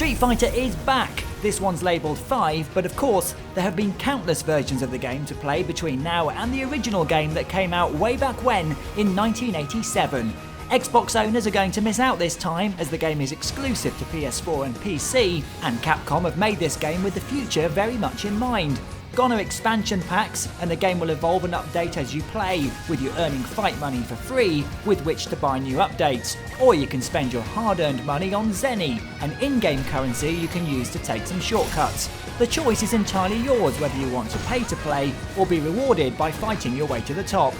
Street Fighter is back! This one's labelled 5, but of course, there have been countless versions of the game to play between now and the original game that came out way back when, in 1987. Xbox owners are going to miss out this time, as the game is exclusive to PS4 and PC, and Capcom have made this game with the future very much in mind. Gone are expansion packs, and the game will evolve and update as you play, with you earning fight money for free, with which to buy new updates. Or you can spend your hard-earned money on Zenny, an in-game currency you can use to take some shortcuts. The choice is entirely yours whether you want to pay to play, or be rewarded by fighting your way to the top.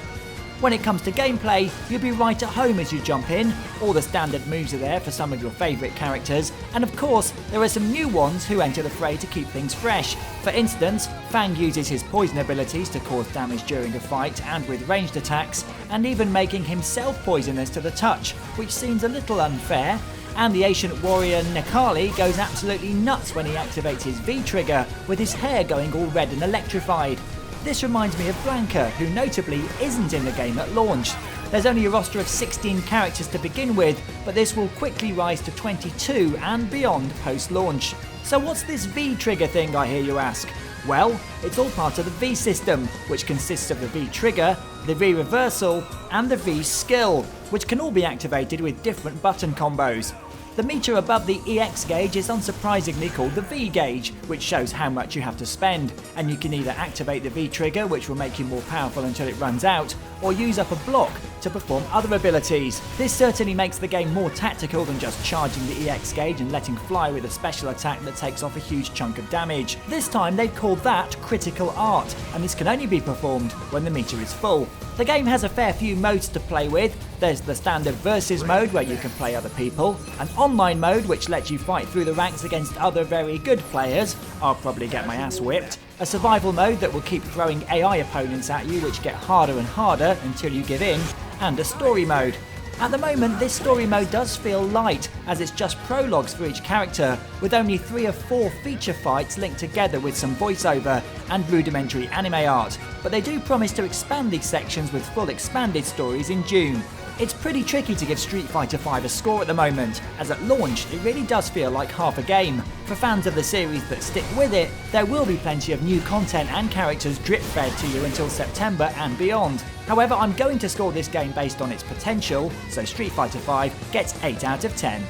When it comes to gameplay, you'll be right at home as you jump in. All the standard moves are there for some of your favourite characters, and of course, there are some new ones who enter the fray to keep things fresh. For instance, Fang uses his poison abilities to cause damage during a fight and with ranged attacks, and even making himself poisonous to the touch, which seems a little unfair. And the ancient warrior Nekali goes absolutely nuts when he activates his V-trigger, with his hair going all red and electrified. This reminds me of Blanca, who notably isn't in the game at launch. There's only a roster of 16 characters to begin with, but this will quickly rise to 22 and beyond post-launch. So what's this V-trigger thing, I hear you ask? Well, it's all part of the V-system, which consists of the V-trigger, the V-reversal, and the V-skill, which can all be activated with different button combos. The meter above the EX gauge is unsurprisingly called the V gauge, which shows how much you have to spend, and you can either activate the V trigger, which will make you more powerful until it runs out, or use up a block to perform other abilities. This certainly makes the game more tactical than just charging the EX gauge and letting fly with a special attack that takes off a huge chunk of damage. This time they've called that critical art, and this can only be performed when the meter is full. The game has a fair few modes to play with. There's the standard versus mode where you can play other people, an online mode which lets you fight through the ranks against other very good players, I'll probably get my ass whipped, a survival mode that will keep throwing AI opponents at you which get harder and harder until you give in, and a story mode. At the moment, this story mode does feel light, as it's just prologues for each character, with only 3 or 4 feature fights linked together with some voiceover and rudimentary anime art, but they do promise to expand these sections with full expanded stories in June. It's pretty tricky to give Street Fighter V a score at the moment, as at launch it really does feel like half a game. For fans of the series that stick with it, there will be plenty of new content and characters drip-fed to you until September and beyond. However, I'm going to score this game based on its potential, so Street Fighter V gets 8 out of 10.